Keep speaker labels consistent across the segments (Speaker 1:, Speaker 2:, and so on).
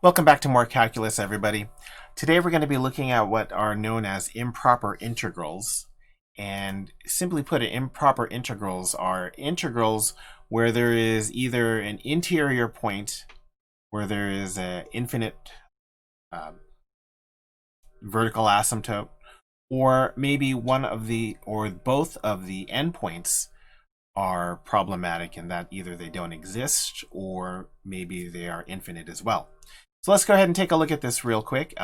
Speaker 1: Welcome back to more calculus, everybody. Today we're going to be looking at what are known as improper integrals. And simply put it, improper integrals are integrals where there is either an interior point where there is an infinite vertical asymptote, or maybe one of the or both of the endpoints are problematic in that either they don't exist or maybe they are infinite as well. So let's go ahead and take a look at this real quick.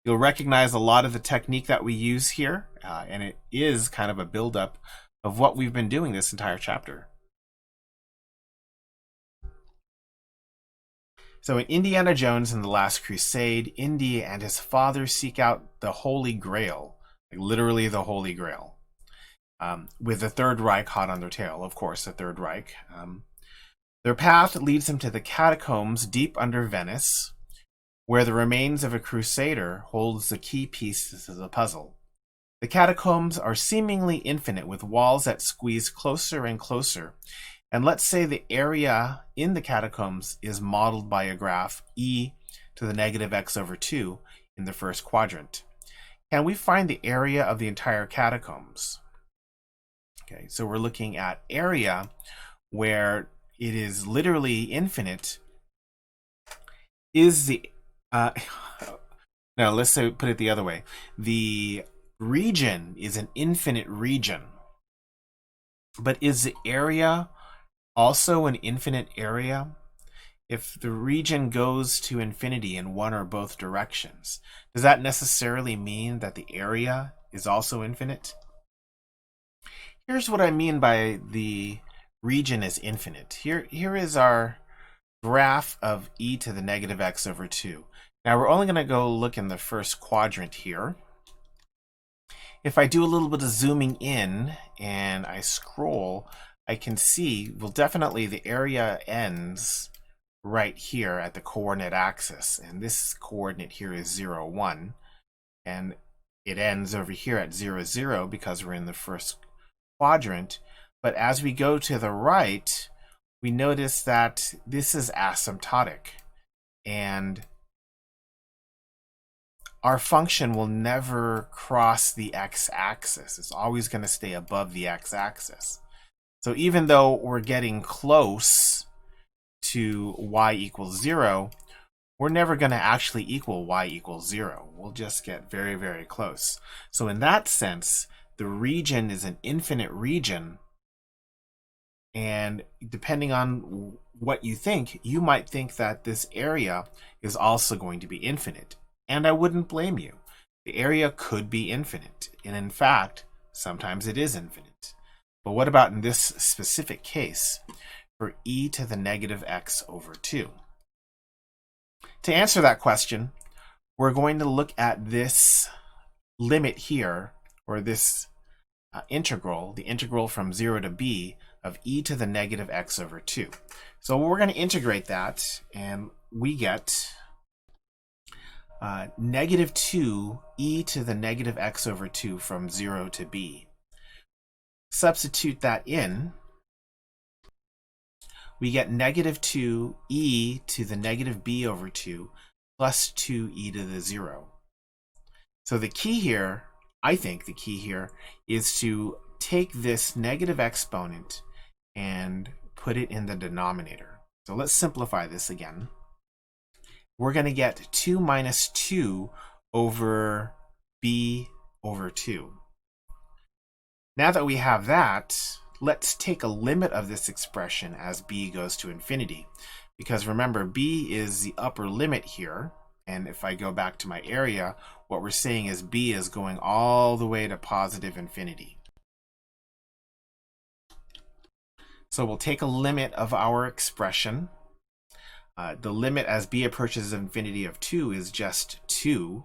Speaker 1: You'll recognize a lot of the technique that we use here, and it is kind of a buildup of what we've been doing this entire chapter. So in Indiana Jones and the Last Crusade, Indy and his father seek out the Holy Grail, like literally the Holy Grail, with the Third Reich hot on their tail, of course, the Third Reich. Their path leads them to the catacombs deep under Venice, where the remains of a crusader holds the key pieces of the puzzle. The catacombs are seemingly infinite, with walls that squeeze closer and closer. And let's say the area in the catacombs is modeled by a graph e to the negative x over 2 in the first quadrant. Can we find the area of the entire catacombs? Okay, so we're looking at area where it is literally infinite. Is the now let's say put it the other way. The region is an infinite region, but is the area also an infinite area? If the region goes to infinity in one or both directions, does that necessarily mean that the area is also infinite? Here's what I mean by the region is infinite. Here is our graph of e to the negative x over 2. Now we're only going to go look in the first quadrant here. If I do a little bit of zooming in and I scroll, I can see, well, definitely the area ends right here at the coordinate axis. And this coordinate here is 0, 1. And it ends over here at 0, 0 because we're in the first quadrant. But as we go to the right, we notice that this is asymptotic. And our function will never cross the x-axis. It's always going to stay above the x-axis. So even though we're getting close to y equals 0, we're never going to actually equal y equals 0. We'll just get very, very close. So in that sense, the region is an infinite region. And depending on what you think, you might think that this area is also going to be infinite. And I wouldn't blame you. The area could be infinite. And in fact, sometimes it is infinite. But what about in this specific case for e to the negative x over 2? To answer that question, we're going to look at this limit here, or this integral, the integral from 0 to b of e to the negative x over 2. So we're going to integrate that, and we get negative 2 e to the negative x over 2 from 0 to b. Substitute that in, we get negative 2 e to the negative b over 2 plus 2 e to the 0. So the key here, I think the key here, is to take this negative exponent and put it in the denominator. So let's simplify this again. We're going to get 2 minus 2 over b over 2. Now that we have that, let's take a limit of this expression as b goes to infinity. Because remember, b is the upper limit here. And if I go back to my area, what we're saying is b is going all the way to positive infinity. So we'll take a limit of our expression. The limit as b approaches infinity of 2 is just 2.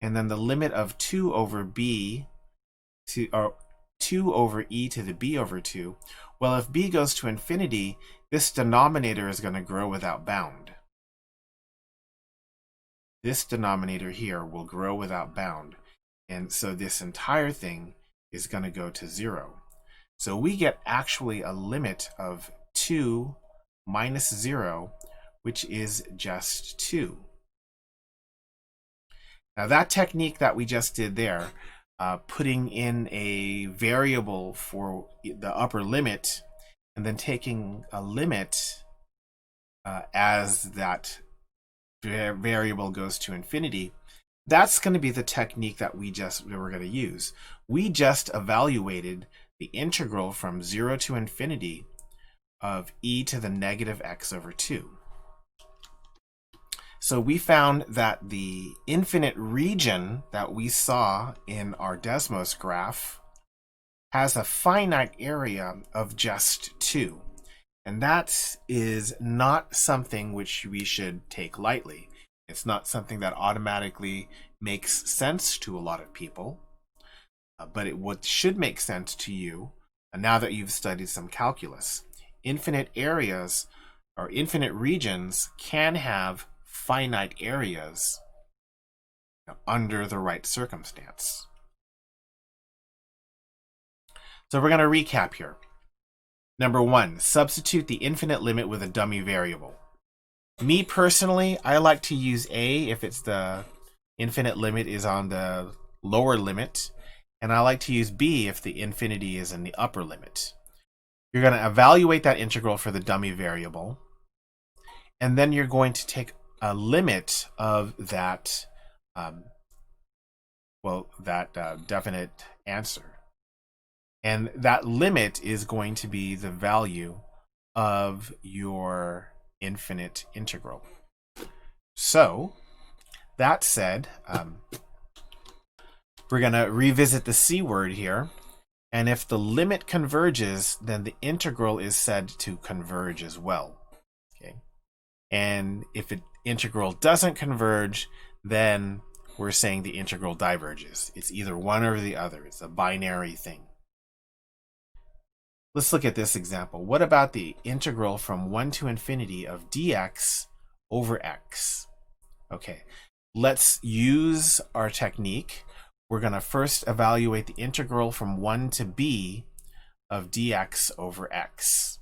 Speaker 1: And then the limit of 2 over b to, or 2 over e to the b over 2. Well, if b goes to infinity, this denominator is going to grow without bound. This denominator here will grow without bound. And so this entire thing is going to go to 0. So we get actually a limit of 2 minus 0 which is just 2. Now that technique that we just did there, putting in a variable for the upper limit and then taking a limit as that variable goes to infinity, that's going to be the technique that we're going to use. We just evaluated the integral from 0 to infinity of e to the negative x over 2. So we found that the infinite region that we saw in our Desmos graph has a finite area of just 2. And that is not something which we should take lightly. It's not something that automatically makes sense to a lot of people, but what should make sense to you now that you've studied some calculus. Infinite areas or infinite regions can have finite areas under the right circumstance. So we're going to recap here. Number 1, substitute the infinite limit with a dummy variable. Me personally, I like to use a if it's the infinite limit is on the lower limit, and I like to use b if the infinity is in the upper limit. You're going to evaluate that integral for the dummy variable, and then you're going to take a limit of that, definite answer. And that limit is going to be the value of your infinite integral. So, that said, we're going to revisit the C word here. And if the limit converges, then the integral is said to converge as well. Okay. And if the integral doesn't converge, then we're saying the integral diverges. It's either one or the other. It's a binary thing. Let's look at this example. What about the integral from 1 to infinity of dx over x? Okay, let's use our technique. We're going to first evaluate the integral from 1 to b of dx over x.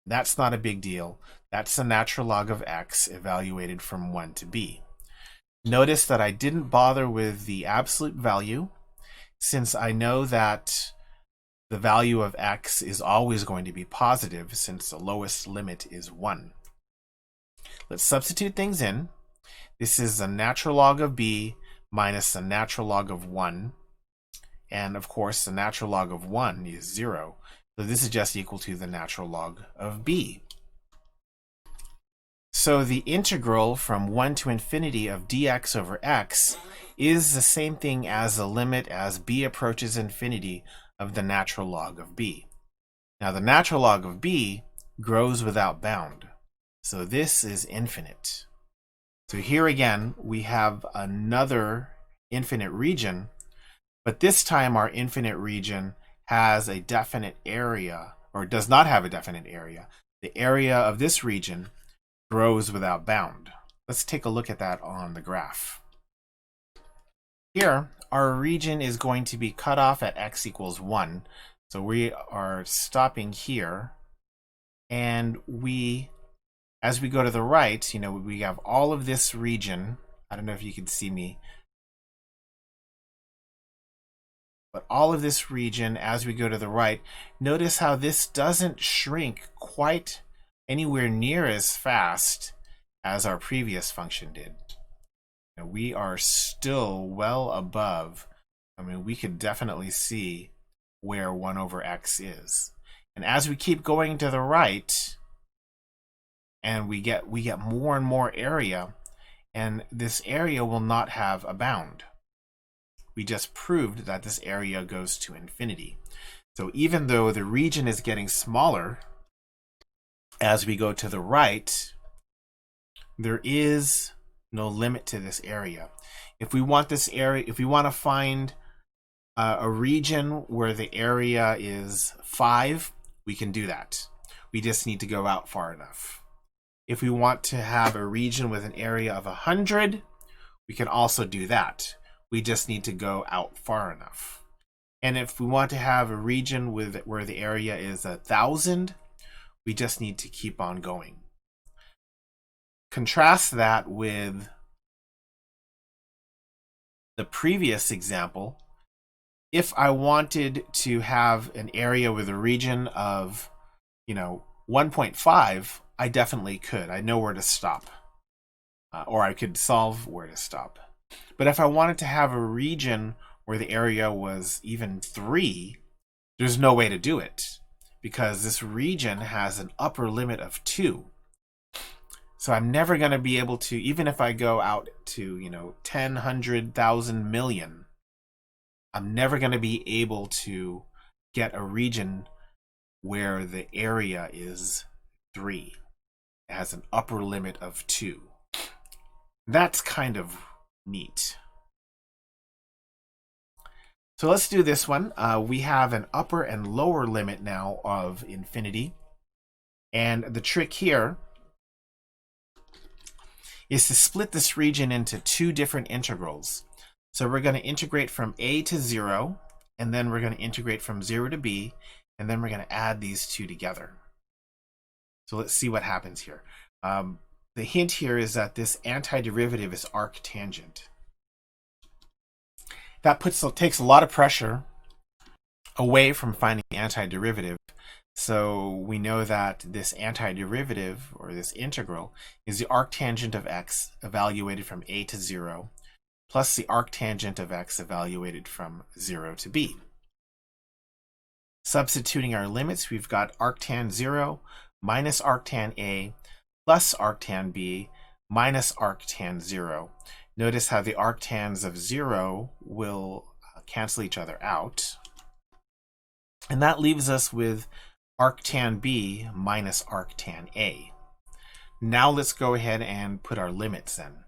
Speaker 1: That's not a big deal. That's the natural log of x evaluated from 1 to b. Notice that I didn't bother with the absolute value, since I know that the value of x is always going to be positive, since the lowest limit is 1. Let's substitute things in. This is the natural log of b minus the natural log of 1. And of course, the natural log of 1 is 0. So this is just equal to the natural log of b. So the integral from 1 to infinity of dx over x is the same thing as the limit as b approaches infinity of the natural log of b. Now the natural log of b grows without bound. So this is infinite. So here again, we have another infinite region, but this time our infinite region has a definite area, or does not have a definite area. The area of this region grows without bound. Let's take a look at that on the graph. Here, our region is going to be cut off at x equals 1. So we are stopping here. And as we go to the right, we have all of this region. I don't know if you can see me. But all of this region, as we go to the right, notice how this doesn't shrink quite anywhere near as fast as our previous function did. We are still well above. We could definitely see where 1 over x is. And as we keep going to the right, and we get more and more area, and this area will not have a bound. We just proved that this area goes to infinity. So even though the region is getting smaller as we go to the right, there is no limit to this area. If we want to find a region where the area is 5, we can do that. We just need to go out far enough. If we want to have a region with an area of 100, we can also do that. We just need to go out far enough. And if we want to have a region where the area is 1,000, we just need to keep on going. contrast that with the previous example. If I wanted to have an area with a region of, 1.5, I definitely could. I know where to stop. Or I could solve where to stop. But if I wanted to have a region where the area was even 3, there's no way to do it, because this region has an upper limit of 2. So I'm never going to be able to, even if I go out to, 10, 100,000 million, I'm never going to be able to get a region where the area is 3. It has an upper limit of 2. That's kind of neat. So let's do this one. We have an upper and lower limit now of infinity. And the trick here is to split this region into 2 different integrals. So we're going to integrate from a to 0, and then we're going to integrate from 0 to b, and then we're going to add these 2 together. So let's see what happens here. The hint here is that this antiderivative is arctangent. That takes a lot of pressure away from finding the antiderivative. So we know that this antiderivative, or this integral, is the arctangent of x evaluated from a to 0, plus the arctangent of x evaluated from 0 to b. Substituting our limits, we've got arctan 0 minus arctan a plus arctan b minus arctan 0. Notice how the arctans of 0 will cancel each other out. And that leaves us with arctan b minus arctan a. Now let's go ahead and put our limits in.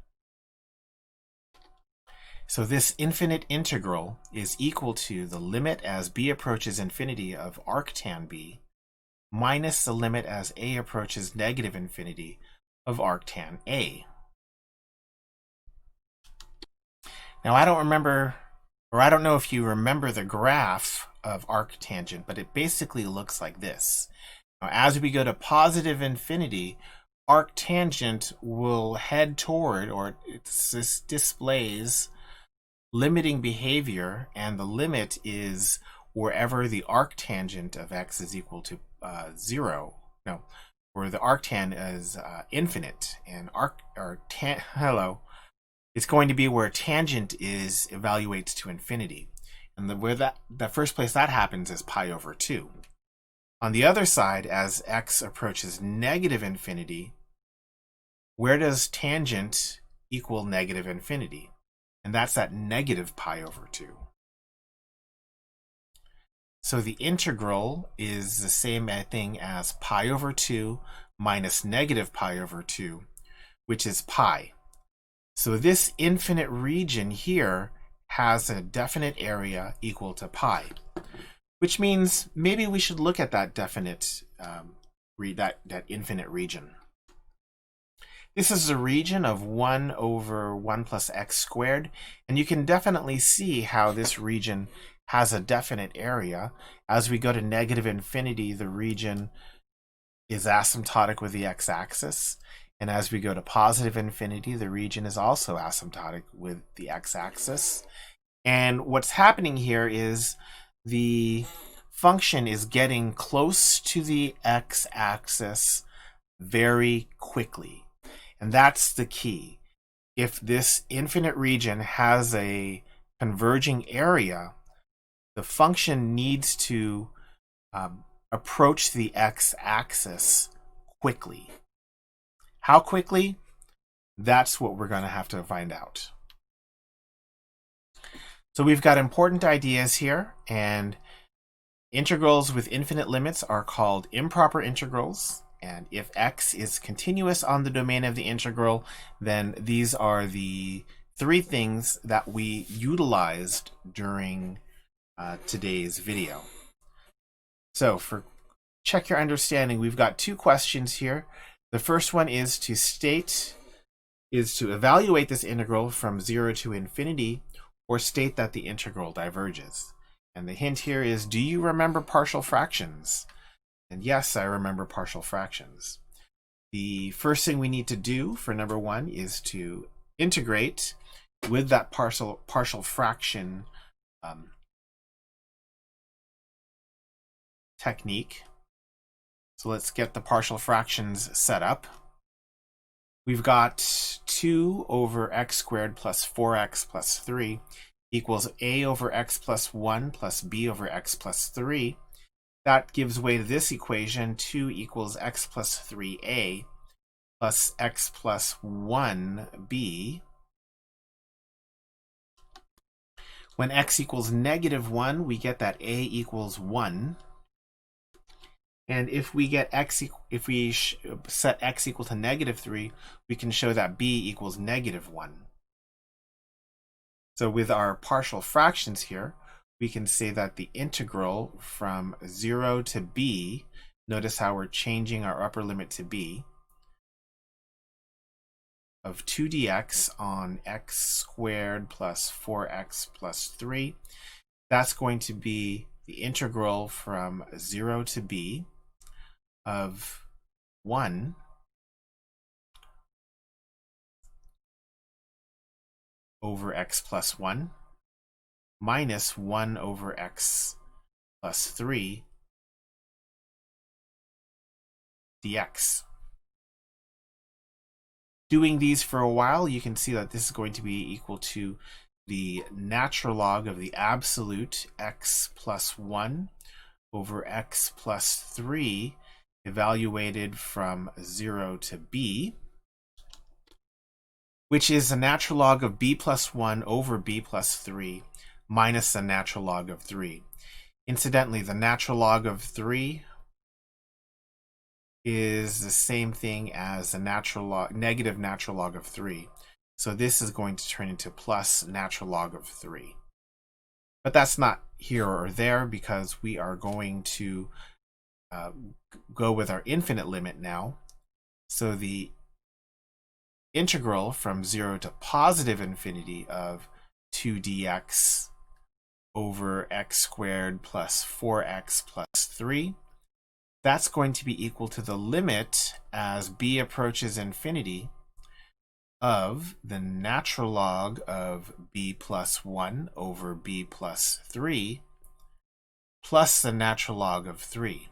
Speaker 1: So this infinite integral is equal to the limit as b approaches infinity of arctan b minus the limit as a approaches negative infinity of arctan a. Now I don't know if you remember the graph of arctangent, but it basically looks like this. Now, as we go to positive infinity, arctangent will head toward, or it displays limiting behavior, and the limit is wherever the arctangent of x is equal to 0. No, where the arctan is infinite, and it's going to be where tangent evaluates to infinity. And the first place that happens is pi over 2. On the other side, as x approaches negative infinity, where does tangent equal negative infinity? And that's at negative pi over 2. So the integral is the same thing as pi over 2 minus negative pi over 2, which is pi. So this infinite region here has a definite area equal to pi, which means maybe we should look at that definite, that infinite region. This is a region of 1 over 1 plus x squared, and you can definitely see how this region has a definite area. As we go to negative infinity, the region is asymptotic with the x-axis, and as we go to positive infinity, the region is also asymptotic with the x-axis. And what's happening here is the function is getting close to the x-axis very quickly. And that's the key. If this infinite region has a converging area, the function needs to approach the x-axis quickly. How quickly? That's what we're going to have to find out. So we've got important ideas here, and integrals with infinite limits are called improper integrals. And if x is continuous on the domain of the integral, then these are the 3 things that we utilized during today's video. So for check your understanding, we've got 2 questions here. The first one is to evaluate this integral from 0 to infinity, or state that the integral diverges. And the hint here is, do you remember partial fractions? And yes, I remember partial fractions. The first thing we need to do for number 1 is to integrate with that partial fraction technique. So let's get the partial fractions set up. We've got 2 over x squared plus 4x plus 3 equals a over x plus 1 plus b over x plus 3. That gives way to this equation, 2 equals x plus 3a plus x plus 1b. When x equals -1, we get that a equals 1. And if we get if we set x equal to -3, we can show that b equals -1. So with our partial fractions here, we can say that the integral from 0 to b, notice how we're changing our upper limit to b, of 2 dx on x squared plus 4x plus 3, that's going to be the integral from 0 to b of 1 over x plus 1 minus 1 over x plus 3 dx. Doing these for a while, you can see that this is going to be equal to the natural log of the absolute x plus 1 over x plus 3 evaluated from 0 to b, which is the natural log of b plus 1 over b plus 3 minus the natural log of 3. Incidentally, the natural log of 3 is the same thing as the negative natural log of 3. So this is going to turn into plus natural log of 3. But that's not here or there because we are going to go with our infinite limit now. So the integral from 0 to positive infinity of 2 dx over x squared plus 4x plus 3, that's going to be equal to the limit as b approaches infinity of the natural log of b plus 1 over b plus 3 plus the natural log of 3.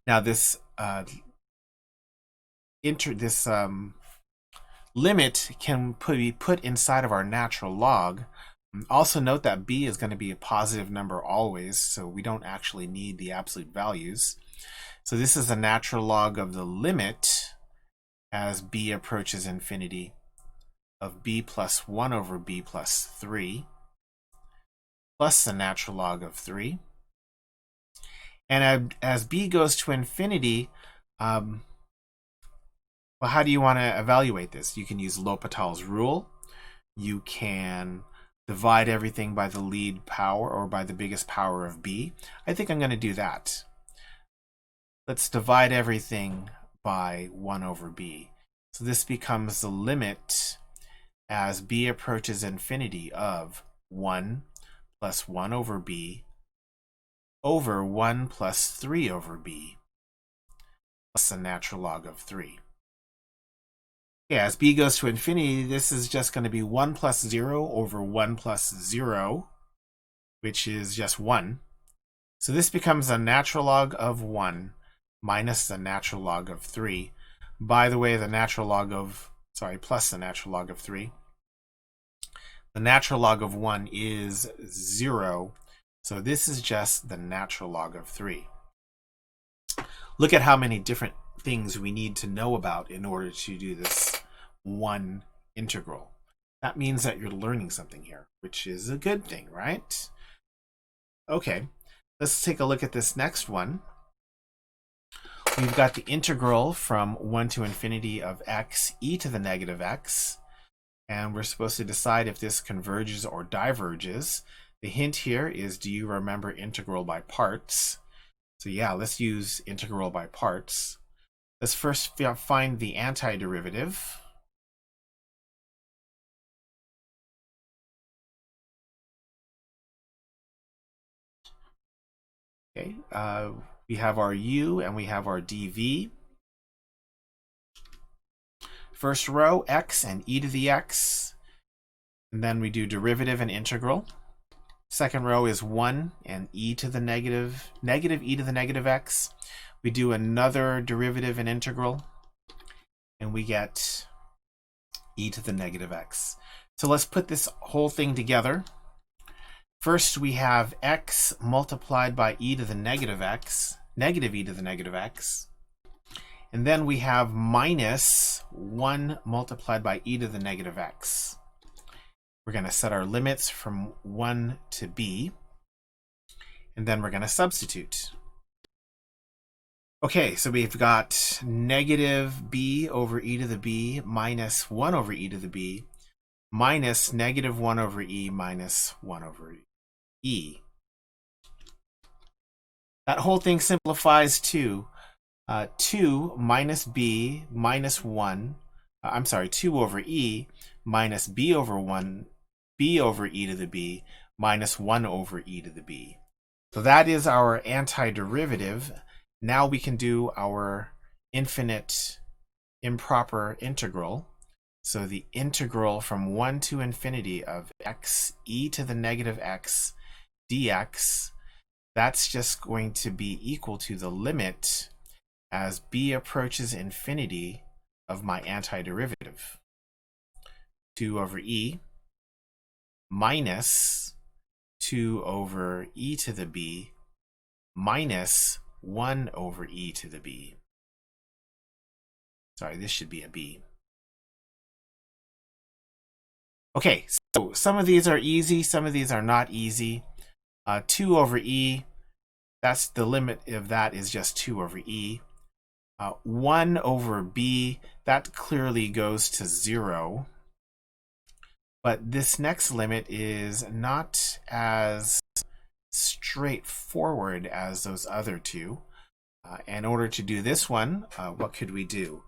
Speaker 1: Now this limit can be put inside of our natural log. Also note that b is going to be a positive number always, so we don't actually need the absolute values. So this is the natural log of the limit as b approaches infinity of b plus 1 over b plus 3 plus the natural log of 3. And as b goes to infinity, well, how do you want to evaluate this? You can use L'Hopital's rule. You can divide everything by the lead power or by the biggest power of b. I think I'm going to do that. Let's divide everything by 1 over b. So this becomes the limit as b approaches infinity of 1 plus 1 over b over 1 plus 3 over b plus the natural log of 3. Yeah, as b goes to infinity, this is just going to be 1 plus 0 over 1 plus 0, which is just 1. So this becomes a natural log of 1 minus the natural log of 3. By the way, the natural log of, plus the natural log of 3. The natural log of 1 is 0. So this is just the natural log of 3. Look at how many different things we need to know about in order to do this one integral. That means that you're learning something here, which is a good thing, right? Okay, let's take a look at this next one. We've got the integral from 1 to infinity of x e to the negative x, and we're supposed to decide if this converges or diverges. The hint here is, do you remember integral by parts? So yeah, let's use integral by parts. Let's first find the antiderivative. Okay, we have our u and we have our dv. First row, x and e to the x. And then we do derivative and integral. Second row is 1 and e to the negative e to the negative x. We do another derivative and integral, and we get e to the negative x. So let's put this whole thing together. First, we have x multiplied by e to the negative x, negative e to the negative x. And then we have minus 1 multiplied by e to the negative x. We're going to set our limits from 1 to b, and then we're going to substitute. Okay, so we've got negative b over e to the b minus 1 over e to the b minus negative 1 over e minus 1 over e. That whole thing simplifies to 2 minus b minus 1, 2 over e minus b over 1, b over e to the b minus 1 over e to the b. So that is our antiderivative. Now we can do our infinite improper integral. So the integral from 1 to infinity of x e to the negative x dx, that's just going to be equal to the limit as b approaches infinity of my antiderivative. 2 over e minus 2 over e to the b minus 1 over e to the b. Sorry, this should be a b. Okay, so some of these are easy, some of these are not easy. 2 over e, that's the limit of that is just 2 over e. 1 over b, that clearly goes to 0. But this next limit is not as straightforward as those other two. In order to do this one, what could we do?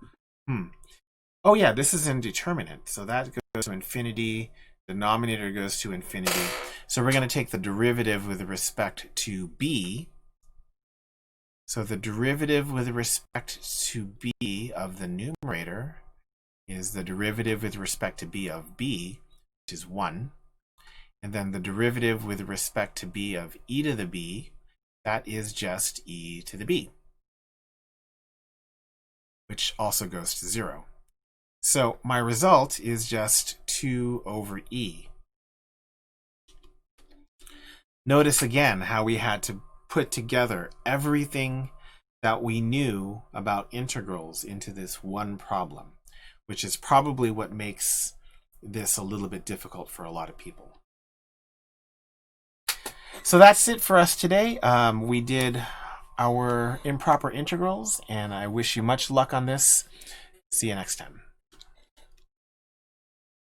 Speaker 1: Oh yeah, this is indeterminate. So that goes to infinity. Denominator goes to infinity. So we're going to take the derivative with respect to b. So the derivative with respect to b of the numerator is the derivative with respect to b of b, which is 1. And then the derivative with respect to b of e to the b, that is just e to the b, which also goes to 0. So my result is just 2 over e. Notice again how we had to put together everything that we knew about integrals into this one problem, which is probably what makes this a little bit difficult for a lot of people. So that's it for us today. We did our improper integrals, and I wish you much luck on this. See you next time.